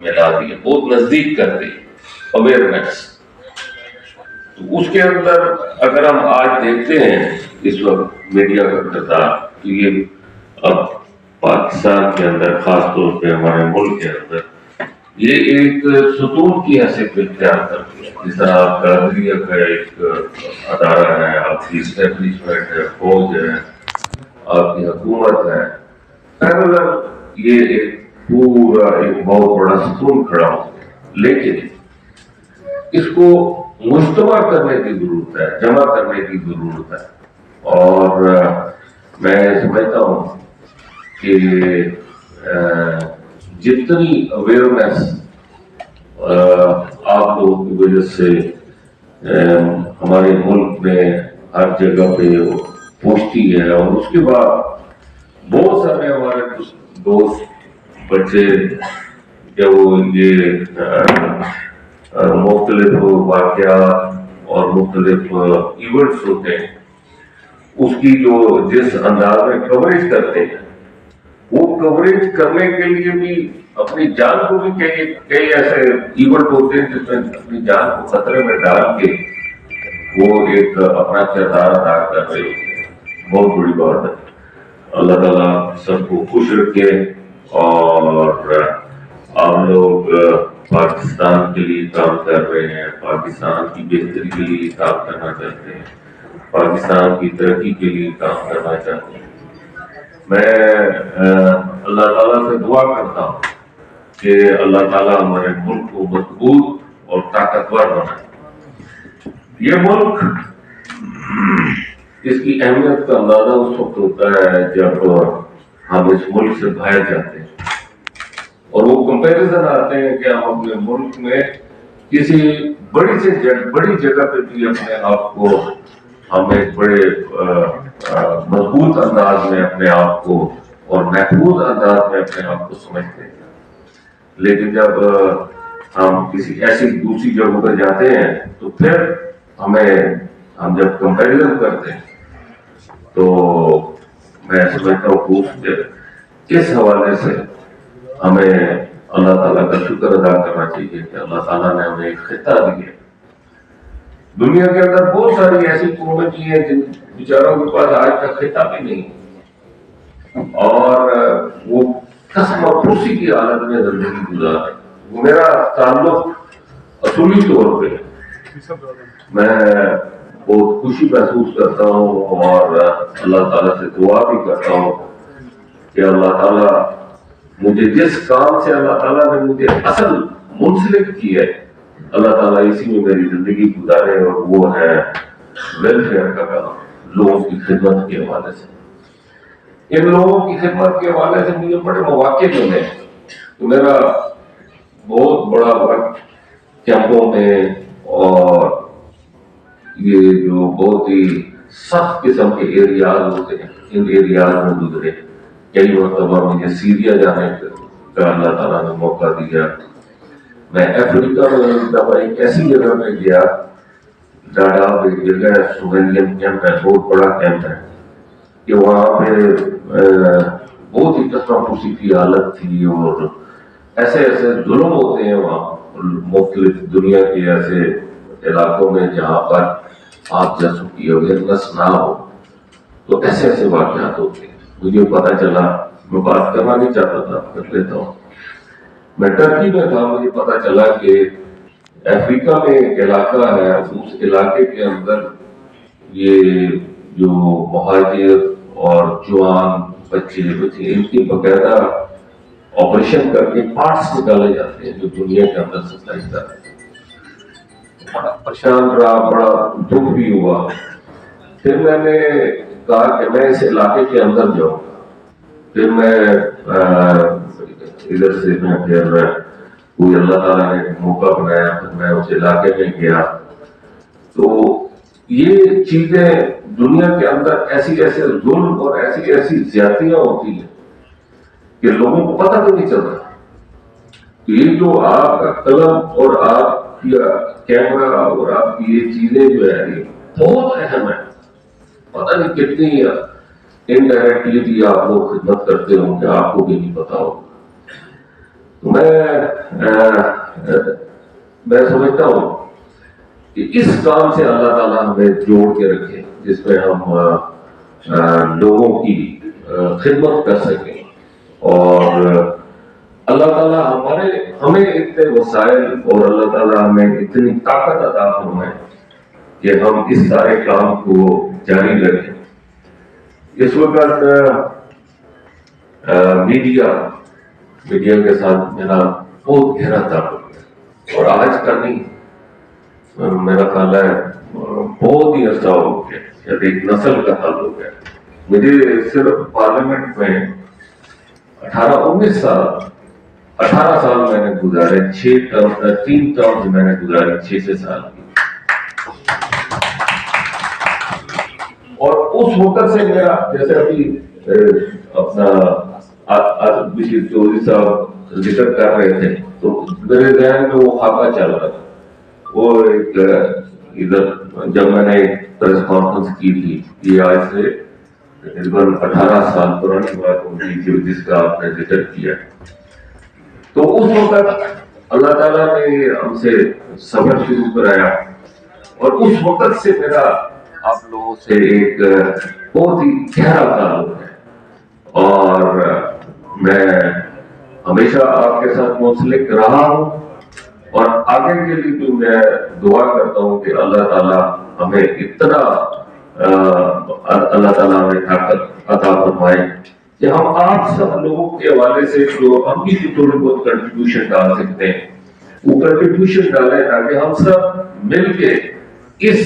ملا دی ہے، بہت نزدیک کر دی اویئرنیس. تو اس کے اندر اگر ہم آج دیکھتے ہیں اس وقت میڈیا کا کردار، تو یہ اب پاکستان کے اندر خاص طور پہ ہمارے ملک کے اندر یہ ایک ستون کی حیثیت میں اختیار کرتی ہے. جس طرح آپ کا عدلیہ کا ایک ادارہ ہے، آپ کی اسٹیبلشمنٹ ہے، فوج ہے، آپ کی حکومت ہے، پیرالل یہ ایک پورا ایک بہت بڑا ستون کھڑا ہو گیا. لیکن اس کو مجتمع کرنے کی ضرورت ہے، جمع کرنے کی ضرورت ہے. اور میں سمجھتا ہوں کہ جتنی اویئرنیس آپ لوگوں کی وجہ سے ہمارے ملک میں ہر جگہ پہ پہنچتی ہے، اور اس کے بعد بہت سارے ہمارے دوست بچے جب وہ یہ مختلف واقعات اور مختلف ایونٹس ہوتے ہیں، اس کی جو جس انداز میں کوریج کرتے ہیں، وہ کوریج کرنے کے لیے بھی اپنی جان کو بھی کئی ایسے ایونٹ ہوتے ہیں جس میں اپنی جان کو خطرے میں ڈال کے وہ ایک اپنا کردار ادا کر رہے ہوتے ہیں. بہت بڑی بات ہے. اللہ تعالیٰ سب کو خوش رکھے، اور آپ لوگ پاکستان کے لیے کام کر رہے ہیں، پاکستان کی بہتری کے لیے کام کرنا چاہتے ہیں، پاکستان کی ترقی کے لیے کام کرنا چاہتے ہیں. میں اللہ تعالیٰ سے دعا کرتا ہوں کہ اللہ تعالیٰ ہمارے ملک کو مضبوط اور طاقتور بنائے. یہ ملک، اس کی اہمیت کا اندازہ اس وقت ہوتا ہے جب ہم اس ملک سے باہر جاتے ہیں اور وہ کمپیریزن آتے ہیں کہ ہم اپنے ملک میں کسی بڑی جگہ پہ بھی اپنے آپ کو ہم ایک بڑے مضبوط انداز میں اپنے آپ کو اور محفوظ انداز میں اپنے آپ کو سمجھتے ہیں. لیکن جب ہم کسی ایسی دوسری جگہوں پر جاتے ہیں تو پھر ہم جب کمپیریزن کرتے ہیں تو میں سمجھتا ہوں کہ اس حوالے سے ہمیں اللہ تعالیٰ کا شکر ادا کرنا چاہیے کہ اللہ تعالیٰ نے ہمیں ایک خطہ دیا. دنیا کے اندر بہت ساری ایسی قومیں کی ہیں جن بیچاروں کے پاس آج تک خطہ بھی نہیں، اور وہ قسم اور پرسی کی حالت میں زندگی گزار ہے. وہ میرا تعلق اصولی طور پہ میں بہت خوشی محسوس کرتا ہوں، اور اللہ تعالیٰ سے دعا بھی کرتا ہوں کہ اللہ تعالیٰ مجھے جس کام سے اللہ تعالیٰ نے مجھے اصل منسلک کی ہے، اللہ تعالیٰ اسی میں میری زندگی گزارے، اور وہ ہے ویلفیئر کا کام، لوگوں کی خدمت کے حوالے سے. ان لوگوں کی خدمت کے حوالے سے مجھے بڑے مواقع ملے. تو میرا بہت بڑا وقت کیمپوں میں اور یہ جو بہت ہی سخت قسم کے ایریاز ہوتے ہیں، ان ایریاز میں گزرے. کئی مرتبہ مجھے سیریا جانے کا اللہ تعالیٰ نے موقع دیا. میں افریقہ میں ایک دفعہ ایک ایسی جگہ میں گیا، ڈاڈاب ایک جگہ ہے، سوویلین کیمپ ہے، بہت بڑا کیمپ ہے، کہ وہاں پہ بہت ہی قسم پرسی کی حالت تھی، اور ایسے ظلم ہوتے ہیں وہاں مختلف دنیا کے ایسے علاقوں میں جہاں پر آپ جیسوں کی اویئرنیس نہ ہو، تو ایسے واقعات ہوتے ہیں. مجھے پتا چلا، میں بات کرنا نہیں چاہتا تھا، کر لیتا ہوں. میں ٹرکی میں تھا، مجھے پتا چلا کہ افریقہ میں ایک علاقہ ہے، اس علاقے کے اندر یہ جو مہاجر اور جوان بچے ان کی باقاعدہ آپریشن کر کے پارٹس نکالے جاتے ہیں جو دنیا کے اندر سپلائی کرتے ہیں. بڑا پریشان رہا، بڑا دکھ بھی ہوا. پھر میں نے کہا کہ میں اس علاقے کے اندر جاؤں. پھر میں ادھر سے پھر کوئی اللہ تعالیٰ نے موقع بنایا، پھر میں اس علاقے میں گیا. تو یہ چیزیں دنیا کے اندر ایسے ظلم اور ایسی زیادتیاں ہوتی ہیں کہ لوگوں کو پتہ بھی نہیں چلتا. یہ جو آپ کا قلم اور آپ کی کیمرہ اور آپ کی یہ چیزیں جو ہے یہ بہت اہم ہے. پتہ نہیں کتنی انڈائریکٹلی بھی آپ لوگ خدمت کرتے ہوں کہ آپ کو بھی نہیں پتا ہوگا. میں سمجھتا ہوں کہ اس کام سے اللہ تعالیٰ ہمیں جوڑ کے رکھے جس میں ہم لوگوں کی خدمت کر سکیں، اور اللہ تعالیٰ ہمیں اتنے وسائل اور اللہ تعالیٰ ہمیں اتنی طاقت عطا فرمائے کہ ہم اس سارے کام کو جاری رکھیں۔ اس وقت میڈیا کے ساتھ میرا بہت گہرا تعلق ہے، اور آج کا نہیں، میرا خیال ہے بہت ہی عرصہ ہو گیا، شاید ایک نسل کا تعلق ہے۔ مجھے صرف پارلیمنٹ میں 18 سال میں نے گزارے، 3 ٹرمز میں نے گزارے 6 سال کی، اور اس وقت سے میرا، جیسے ابھی اپنا بشیر چودھری صاحب ذکر کر رہے تھے، تو میرے ذہن میں وہ خاکہ چل رہا تھا۔ وہ ایک ادھر جب میں نے ایک پریس کانفرنس کی تھی، یہ آج سے تقریباً 18 سال پرانی بات ہوگی جس کا آپ نے ذکر کیا، تو اس وقت اللہ تعالیٰ نے ہم سے سفر شروع کرایا، اور اس وقت سے میرا آپ لوگوں سے ایک بہت ہی گہرا تعلق ہے، اور میں ہمیشہ آپ کے ساتھ منسلک رہا ہوں، اور آگے کے لیے بھی میں دعا کرتا ہوں کہ اللہ تعالیٰ ہمیں اتنا اللہ تعالیٰ ہمیں طاقت عطا فرمائے کہ ہم آپ سب لوگوں کے حوالے سے جو ہم بھی تھوڑی بہت کنٹریبیوشن ڈال سکتے ہیں وہ کنٹریبیوشن ڈالیں، تاکہ ہم سب مل کے اس